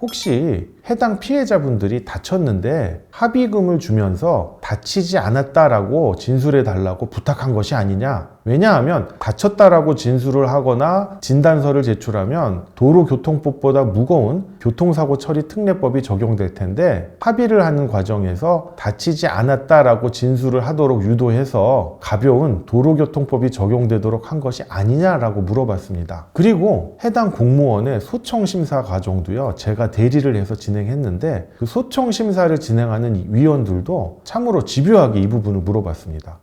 혹시 해당 피해자분들이 다쳤는데 합의금을 주면서 다치지 않았다라고 진술해 달라고 부탁한 것이 아니냐? 왜냐하면 다쳤다라고 진술을 하거나 진단서를 제출하면 도로교통법보다 무거운 교통사고 처리 특례법이 적용될 텐데 합의를 하는 과정에서 다치지 않았다라고 진술을 하도록 유도해서 가벼운 도로교통법이 적용되도록 한 것이 아니냐라고 물어봤습니다. 그리고 해당 공무원의 소청심사 과정도요, 제가 대리를 해서 진행했는데 그 소청심사를 진행하는 위원들도 참으로 집요하게 이 부분을 물어봤습니다.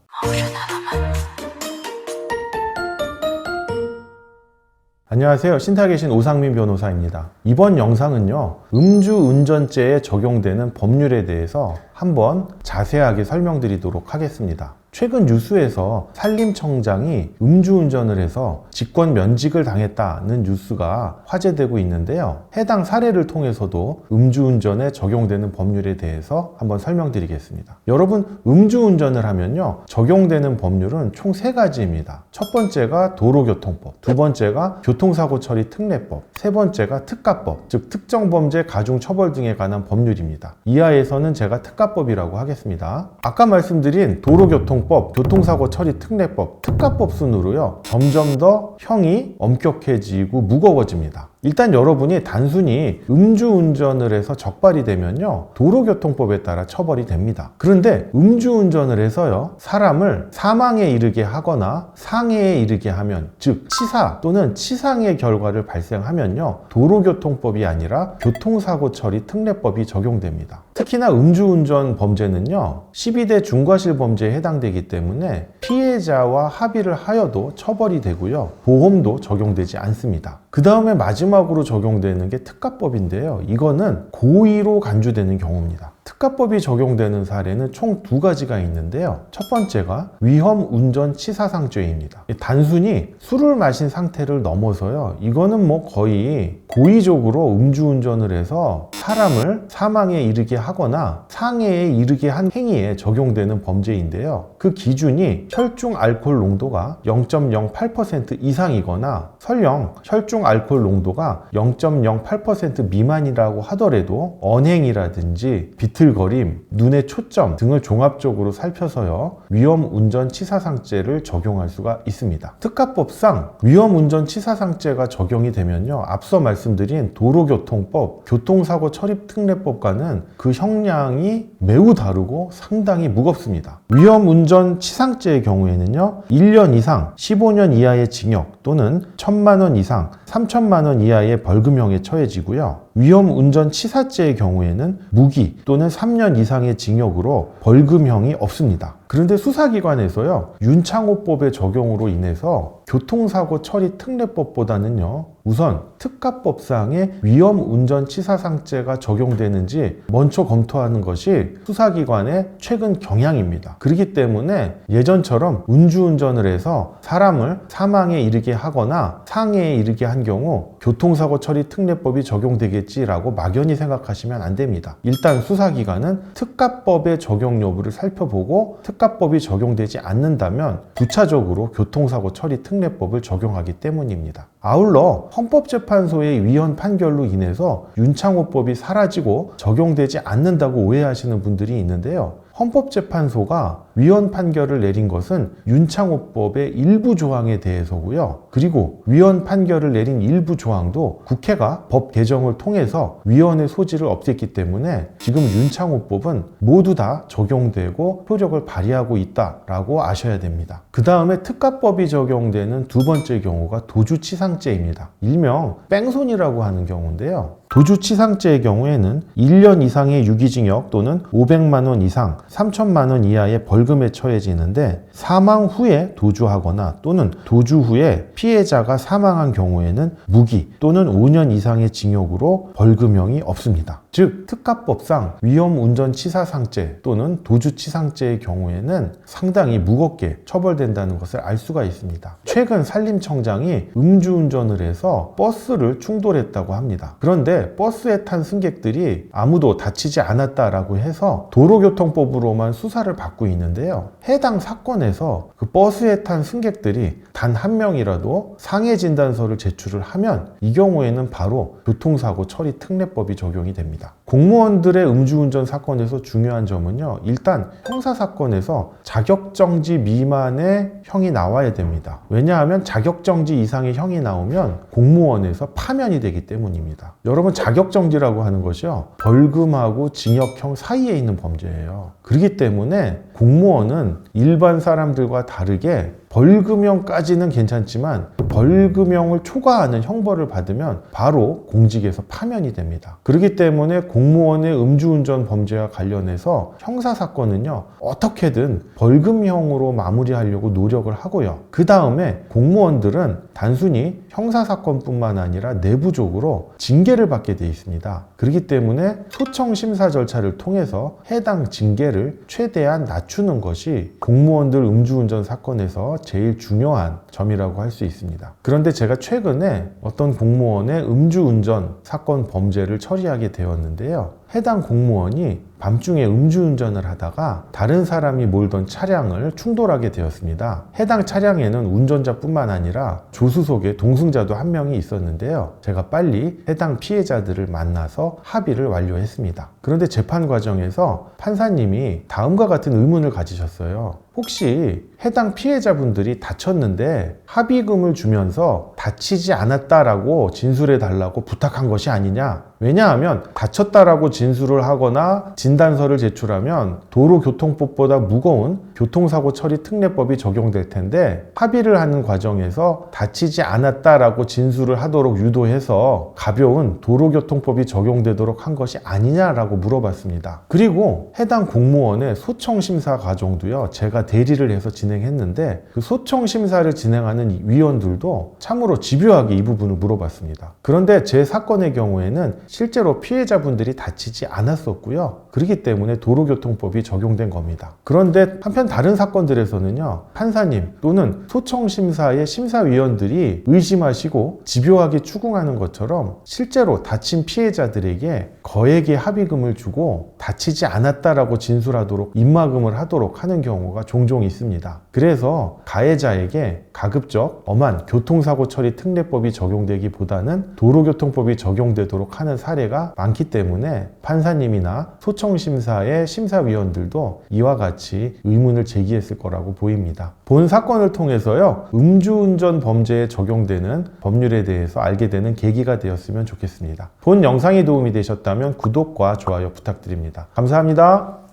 안녕하세요. 신탁에 계신 오상민 변호사입니다. 이번 영상은요, 음주운전죄에 적용되는 법률에 대해서 한번 자세하게 설명드리도록 하겠습니다. 최근 뉴스에서 산림청장이 음주운전을 해서 직권 면직을 당했다는 뉴스가 화제되고 있는데요. 해당 사례를 통해서도 음주운전에 적용되는 법률에 대해서 한번 설명드리겠습니다. 여러분, 음주운전을 하면요, 적용되는 법률은 총 3가지입니다. 첫 번째가 도로교통법, 두 번째가 교통사고처리 특례법, 세 번째가 특가법, 즉 특정범죄 가중처벌 등에 관한 법률입니다. 이하에서는 제가 특가법이라고 하겠습니다. 아까 말씀드린 도로교통법, 교통사고 처리 특례법, 특가법 순으로요, 점점 더 형이 엄격해지고 무거워집니다. 일단 여러분이 단순히 음주운전을 해서 적발이 되면요, 도로교통법에 따라 처벌이 됩니다. 그런데 음주운전을 해서요, 사람을 사망에 이르게 하거나 상해에 이르게 하면, 즉 치사 또는 치상의 결과를 발생하면요, 도로교통법이 아니라 교통사고 처리 특례법이 적용됩니다. 특히나 음주운전 범죄는요, 12대 중과실 범죄에 해당되기 때문에 피해자와 합의를 하여도 처벌이 되고요, 보험도 적용되지 않습니다. 그 다음에 마지막으로 적용되는 게 특가법인데요. 이거는 고의로 간주되는 경우입니다. 특가법이 적용되는 사례는 총 2가지가 있는데요. 첫 번째가 위험운전치사상죄입니다. 단순히 술을 마신 상태를 넘어서요, 이거는 거의 고의적으로 음주운전을 해서 사람을 사망에 이르게 하거나 상해에 이르게 한 행위에 적용되는 범죄인데요. 그 기준이 혈중 알코올 농도가 0.08% 이상이거나 설령 혈중 알코올 농도가 0.08% 미만이라고 하더라도 언행이라든지 비틀거림, 눈의 초점 등을 종합적으로 살펴서요, 위험운전치사상죄를 적용할 수가 있습니다. 특가법상 위험운전치사상죄가 적용이 되면요, 앞서 말씀드린 도로교통법, 교통사고 처리특례법과는 그 형량이 매우 다르고 상당히 무겁습니다. 위험운전치상죄의 경우에는요, 1년 이상 15년 이하의 징역 또는 1,000만 원 이상 3,000만 원 이하의 벌금형에 처해지고요. 위험운전치사죄의 경우에는 무기 또는 3년 이상의 징역으로 벌금형이 없습니다. 그런데 수사기관에서요, 윤창호법의 적용으로 인해서 교통사고 처리 특례법보다는요, 우선 특가법상의 위험운전치사상죄가 적용되는지 먼저 검토하는 것이 수사기관의 최근 경향입니다. 그렇기 때문에 예전처럼 음주운전을 해서 사람을 사망에 이르게 하거나 상해에 이르게 한 경우 교통사고 처리 특례법이 적용되겠지라고 막연히 생각하시면 안 됩니다. 일단 수사기관은 특가법의 적용 여부를 살펴보고 특가법이 적용되지 않는다면 부차적으로 교통사고 처리 특례법을 적용하기 때문입니다. 아울러 헌법재판소의 위헌 판결로 인해서 윤창호법이 사라지고 적용되지 않는다고 오해하시는 분들이 있는데요. 헌법재판소가 위헌 판결을 내린 것은 윤창호법의 일부 조항에 대해서고요. 그리고 위헌 판결을 내린 일부 조항도 국회가 법 개정을 통해서 위헌의 소지를 없앴기 때문에 지금 윤창호법은 모두 다 적용되고 효력을 발휘하고 있다라고 아셔야 됩니다. 그 다음에 특가법이 적용되는 두 번째 경우가 도주치상죄입니다. 일명 뺑소니라고 하는 경우인데요. 도주치상죄의 경우에는 1년 이상의 유기징역 또는 500만 원 이상 3,000만 원 이하의 벌금에 처해지는데, 사망 후에 도주하거나 또는 도주 후에 피해자가 사망한 경우에는 무기 또는 5년 이상의 징역으로 벌금형이 없습니다. 즉 특가법상 위험운전치사상죄 또는 도주치상죄의 경우에는 상당히 무겁게 처벌된다는 것을 알 수가 있습니다. 최근 산림청장이 음주운전을 해서 버스를 충돌했다고 합니다. 그런데 그런데 버스에 탄 승객들이 아무도 다치지 않았다라고 해서 도로교통법으로만 수사를 받고 있는데요. 해당 사건에서 그 버스에 탄 승객들이 단 한 명이라도 상해 진단서를 제출을 하면 이 경우에는 바로 교통사고 처리 특례법이 적용이 됩니다. 공무원들의 음주운전 사건에서 중요한 점은요, 일단 형사사건에서 자격정지 미만의 형이 나와야 됩니다. 왜냐하면 자격정지 이상의 형이 나오면 공무원에서 파면이 되기 때문입니다. 여러분, 자격정지라고 하는 것이요, 벌금하고 징역형 사이에 있는 범죄예요. 그렇기 때문에 공무원은 일반 사람들과 다르게 벌금형까지는 괜찮지만 벌금형을 초과하는 형벌을 받으면 바로 공직에서 파면이 됩니다. 그렇기 때문에 공무원의 음주운전 범죄와 관련해서 형사사건은요, 어떻게든 벌금형으로 마무리하려고 노력을 하고요. 그 다음에 공무원들은 단순히 형사사건뿐만 아니라 내부적으로 징계를 받게 돼 있습니다. 그렇기 때문에 소청심사 절차를 통해서 해당 징계를 최대한 낮추는 것이 공무원들 음주운전 사건에서 제일 중요한 점이라고 할 수 있습니다. 그런데 제가 최근에 어떤 공무원의 음주운전 사건 범죄를 처리하게 되었는데요. 해당 공무원이 밤중에 음주운전을 하다가 다른 사람이 몰던 차량을 충돌하게 되었습니다. 해당 차량에는 운전자뿐만 아니라 조수석에 동승자도 한 명이 있었는데요. 제가 빨리 해당 피해자들을 만나서 합의를 완료했습니다. 그런데 재판 과정에서 판사님이 다음과 같은 의문을 가지셨어요. 혹시 해당 피해자분들이 다쳤는데 합의금을 주면서 다치지 않았다라고 진술해 달라고 부탁한 것이 아니냐? 왜냐하면 다쳤다라고 진술을 하거나 진단서를 제출하면 도로교통법보다 무거운 교통사고 처리 특례법이 적용될 텐데 합의를 하는 과정에서 다치지 않았다라고 진술을 하도록 유도해서 가벼운 도로교통법이 적용되도록 한 것이 아니냐라고 물어봤습니다. 그리고 해당 공무원의 소청심사 과정도요, 제가 대리를 해서 진행했는데 그 소청심사를 진행하는 위원들도 참으로 집요하게 이 부분을 물어봤습니다. 그런데 제 사건의 경우에는 실제로 피해자분들이 다치지 않았었고요. 그렇기 때문에 도로교통법이 적용된 겁니다. 그런데 한편 다른 사건들에서는요, 판사님 또는 소청심사의 심사위원들이 의심하시고 집요하게 추궁하는 것처럼 실제로 다친 피해자들에게 거액의 합의금을 주고 다치지 않았다라고 진술하도록 입막음을 하도록 하는 경우가 종종 있습니다. 그래서 가해자에게 가급적 엄한 교통사고 처리 특례법이 적용되기보다는 도로교통법이 적용되도록 하는 사례가 많기 때문에 판사님이나 소청심사의 심사위원들도 이와 같이 의문을 제기했을 거라고 보입니다. 본 사건을 통해서요, 음주운전 범죄에 적용되는 법률에 대해서 알게 되는 계기가 되었으면 좋겠습니다. 본 영상이 도움이 되셨다면 구독과 좋아요 부탁드립니다. 감사합니다.